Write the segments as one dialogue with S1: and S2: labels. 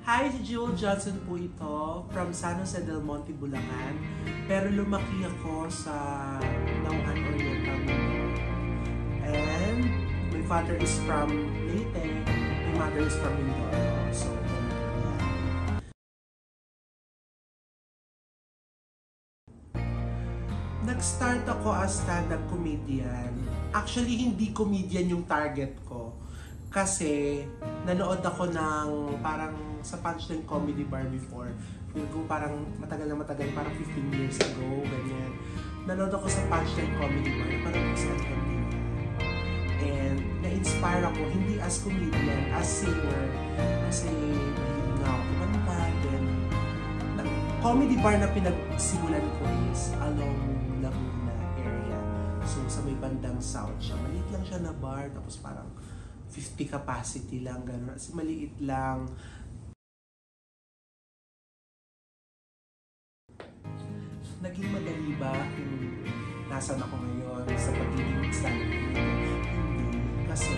S1: Hi, si Jewel Johnson po ito from San Jose del Monte, Bulacan. Pero lumaki ako sa Nauhan Oriental, Mindoro. And my father is from Leyte, my mother is from Mindoro. So, nag-start ako as stand-up comedian. Actually, hindi comedian yung target ko. Kasi nanood ako ng parang sa Punchline Comedy Bar before. Feel ko parang matagal, parang 15 years ago, ganyan. Nanood ako sa Punchline Comedy Bar, parang isang comedian. And na-inspire ako, hindi as comedian, as singer. Kasi mahilig nga ako kumanta. Then, comedy bar na pinagsimulan ko is along Laguna area. So, sa may bandang south siya. Maliit lang siya na bar, tapos parang 50 capacity lang, gano'n. Kasi maliit lang. Naging madali ba kung nasan ako ngayon sa pagiging stand-up comedian? Hindi. Kasi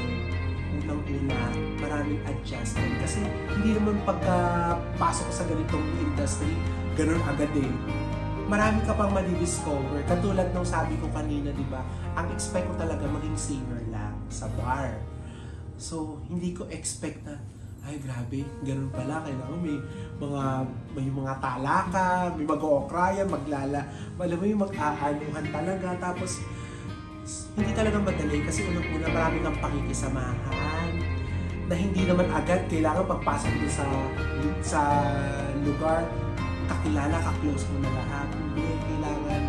S1: unang-una, maraming adjustment. Kasi hindi naman pagkapasok sa ganitong industry, gano'n agad eh. Marami ka pang madidiscover. Katulad ng sabi ko kanina, di ba? Ang expect ko talaga maging singer lang sa bar. So, hindi ko expect na, ay grabe, ganun pala, kailangan may mga talaka, may mag-ookrayan, alam mo yung mag-aanuhan talaga, tapos hindi talaga madali kasi unang-una marami kang pakikisamahan na hindi naman agad kailangan pagpasok mo sa lugar, kakilala, ka-close mo na lahat. Hindi, kailangan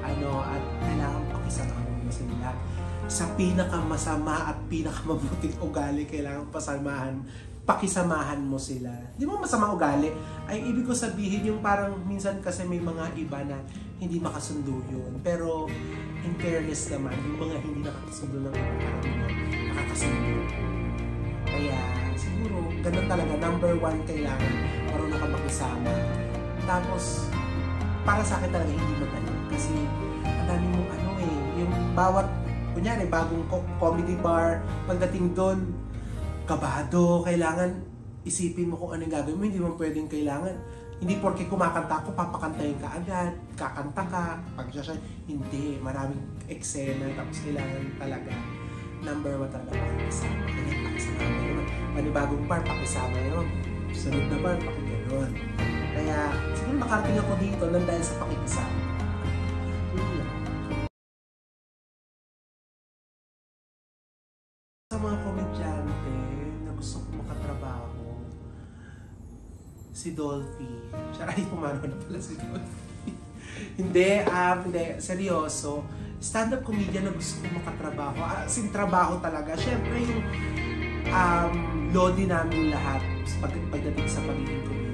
S1: at kailangan pakisamahan mo sila. Sa pinakamasama at pinakamabuting ugali, kailangan pakisamahan mo sila. Di ba masama ugali? Ay ibig ko sabihin yung parang minsan kasi may mga iba na hindi makasundo yun. Pero in fairness naman, yung mga hindi nakakasundo ng iba, nakakasundo. Kaya siguro, ganun talaga. Number one, kailangan marunong ka makisama. Tapos, para sa akin talaga hindi madali. Kasi ang dami mong yung bawat kunyari, bagong comedy bar, pagdating doon, kabado, kailangan isipin mo kung anong gagawin mo, hindi mo pwedeng kailangan. Hindi porke kumakanta ako, papakantayin ka agad, kakanta ka, hindi, maraming eksena, tapos kailangan talaga, number one talaga, pakisama. Kaya pakisama naman. Panibagong bar, pakisama yun. Sunod na bar, pakiganoon. Kaya, siguro nakarating ako dito nang dahil sa pakikisama. Sa mga komedyante na gusto ko makatrabaho, si Dolphy. Siya ay pumano na pala si Dolphy. hindi, seryoso. Stand-up comedian na gusto ko makatrabaho. Trabaho talaga. Siyempre yung lodi namin lahat pagdating sa pagiging comedian.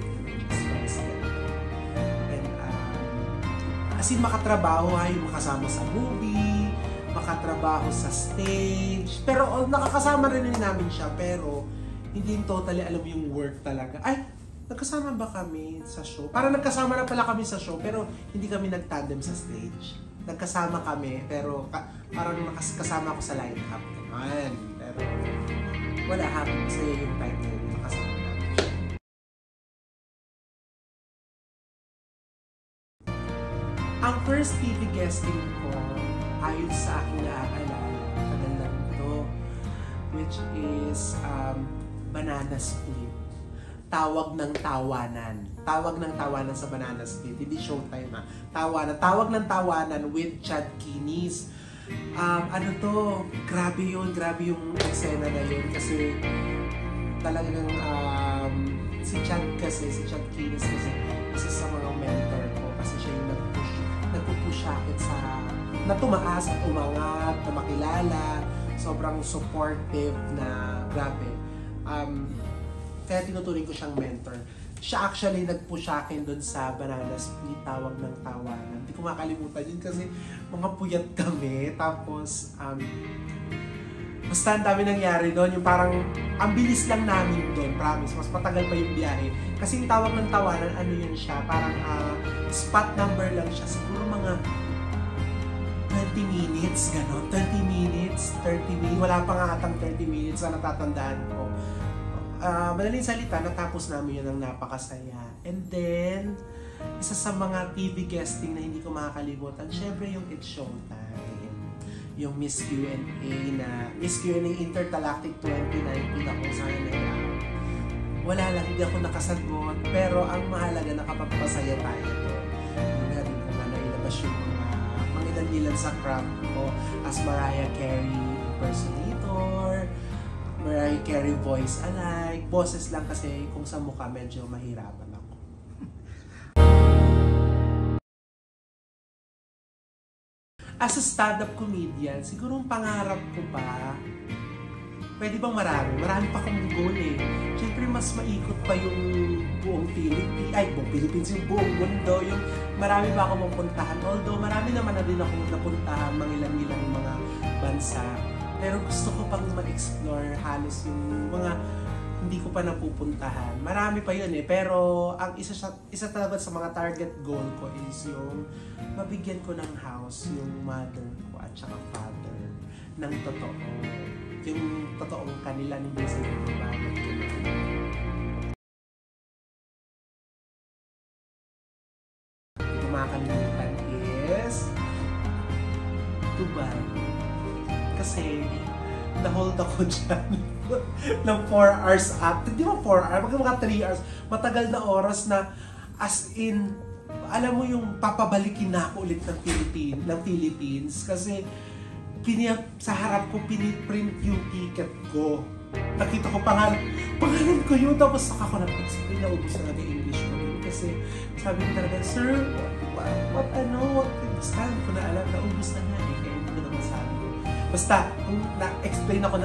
S1: And makatrabaho yung makasama sa movie, makatrabaho sa stage, pero nakakasama rin namin siya, pero hindi totally alam yung work talaga. Ay, nagkasama ba kami sa show? Parang nagkasama na pala kami sa show, pero hindi kami nag-tandem sa stage. Nagkasama kami, pero parang kasama ako sa line-up naman. Pero wala, happy masaya yung time na yun, nakasama namin siya. Ang first TV guesting ko, ayon sa aking naaalala, tagal lang ito, which is Banana Split. Tawag ng Tawanan. Tawag ng Tawanan sa Banana Split. Hindi Showtime ha. Tawanan. Tawag ng Tawanan with Chad Kinis. Grabe yun. Grabe yung eksena na yun. Kasi talagang si Chad Kinis kasi isa sa mga mentor ko. Kasi siya yung nagpupush akin na tumaas at umangat, na makilala, sobrang supportive na grabe. Kaya tinuturing ko siyang mentor. siya actually nag-push akin doon sa Banana Split, Tawag ng Tawanan. Hindi ko makalimutan yun kasi mga puyat kami. Tapos, basta ang dami nangyari doon. Yung parang, ang bilis lang namin doon, promise. Mas matagal pa yung biyahe. Kasi yung Tawag ng Tawanan, ano yun siya? Parang spot number lang siya. Siguro mga 20 minutes, gano'n. 20 minutes, 30 minutes. Wala pa nga atang 30 minutes na natatandaan ko. Madaling salita, natapos namin yun ng napakasaya. And then, isa sa mga TV guesting na hindi ko makakalimutan, syempre yung It's Showtime. Yung Miss Q&A na, Miss Q&A Intergalactic 2019 ako sana na wala lang, hindi ako nakasagot. Pero ang mahalaga, nakapagpasaya tayo doon. Yung nga rin naman nailabas yung mga ilan sa craft ko as Mariah Carey impersonator, Mariah Carey voice alike, boses lang kasi kung sa mukha medyo mahirapan ako. As a stand-up comedian, siguro ang pangarap ko pa, pwede bang marami? Marami pa akong goal eh. Siyempre mas maikot pa yung buong Philippines, yung buong mundo, yung marami pa akong mapuntahan. Although marami naman na din akong napuntahan, mangilang-ilang mga bansa. Pero gusto ko pang ma-explore halos yung mga hindi ko pa napupuntahan. Marami pa yun eh. Pero ang isa talaga sa mga target goal ko is yung mabigyan ko ng house yung mother ko at saka father ng totoo. Yung totoong kanila hindi sila babayad ko na. Hindi makakalimutan is Dubai. Kasi na-hold ako dyan ng 4 hours at, hindi ba 4 hours, mga 3 hours, matagal na oras na as in, alam mo yung papabalikin na ako ulit ng Philippines kasi sa harap ko piniprint yung ticket ko. Nakita ko pangalan ko yun, tapos saka ko nag-explain na ubus talaga English ko yun kasi sabi ko talaga, sir, what basta ko na alam na ubus na nga eh, kaya hindi ko naman sabi. Basta, na-explain ako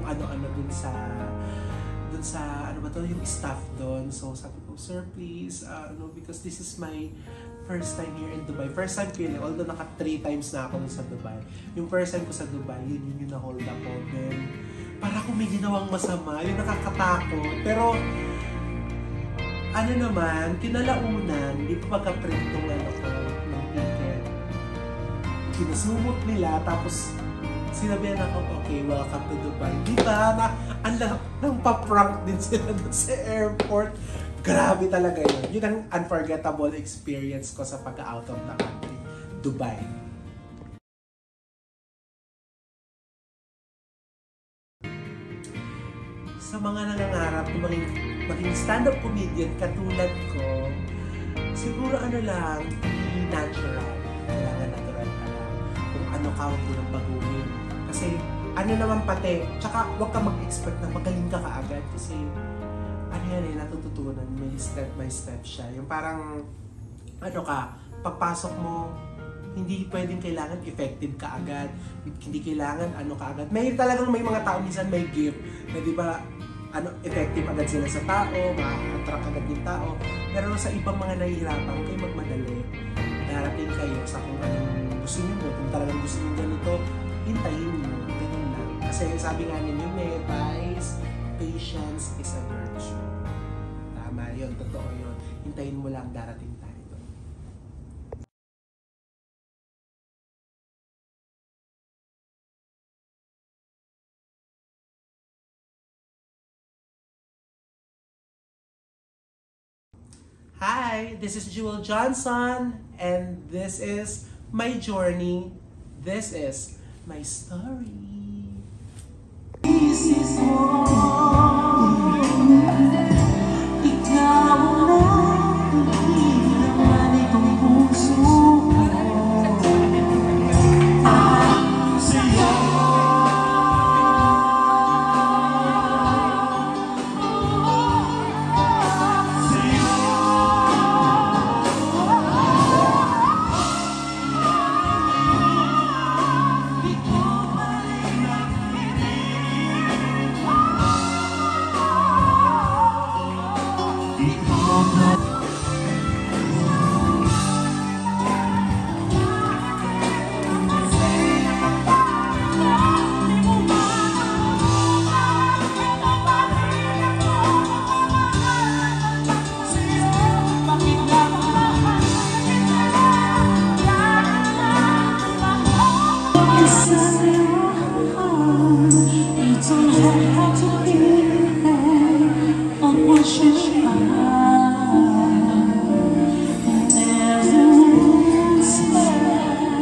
S1: ano-ano dun sa ano ba to, yung staff dun. So sabi ko, sir please, because this is my first time here in Dubai. First time ko yun, although naka 3 times na ako sa Dubai. Yung first time ko sa Dubai, yun yung na-hold ako. Then, para kung may ginawang masama, yung nakakatakot. Pero, ano naman, kinalaunan, hindi pa pagka-print ng ng ticket. Kinasumot nila, tapos sinabihan ako, okay, welcome to Dubai. Diba? Ang nang pa-prank din sila doon sa airport. Grabe talaga yun. Yun ang unforgettable experience ko sa pagka-out of the country. Dubai. Sa mga nangangarap na maging stand-up comedian katulad ko, siguro lang, be natural. Kailangan natural ka lang. Kung ano ka, huwag mo nang baguhin. Kasi naman pati, tsaka huwag ka mag-expect na magaling ka kaagad kasi natututunan, may step by step siya. Yung parang, pagpasok mo, hindi pwedeng kailangan effective ka agad. Hindi kailangan ka agad. May mga tao minsan may gift na di ba, effective agad sila sa tao, ma-attract agad yung tao. Pero sa ibang mga nahihirapan, huwag kayo magmadali. Darating kayo sa kung anong gusto nyo mo. Kung talagang gusto nyo ganito, hintayin nyo. Ganun lang. Kasi sabi nga ninyo, guys, patience is a virtue. Tama yun, totoo yun. Hintayin mo lang, darating tayo doon. Hi, this is Jewel Johnson, and this is my journey. This is my story. This is
S2: close your eyes and everyone's smile.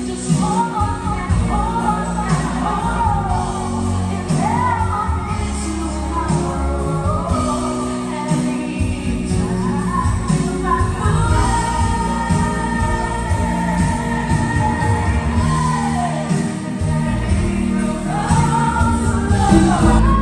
S2: Just hold on, hold on, hold on. It never is tomorrow. Every time I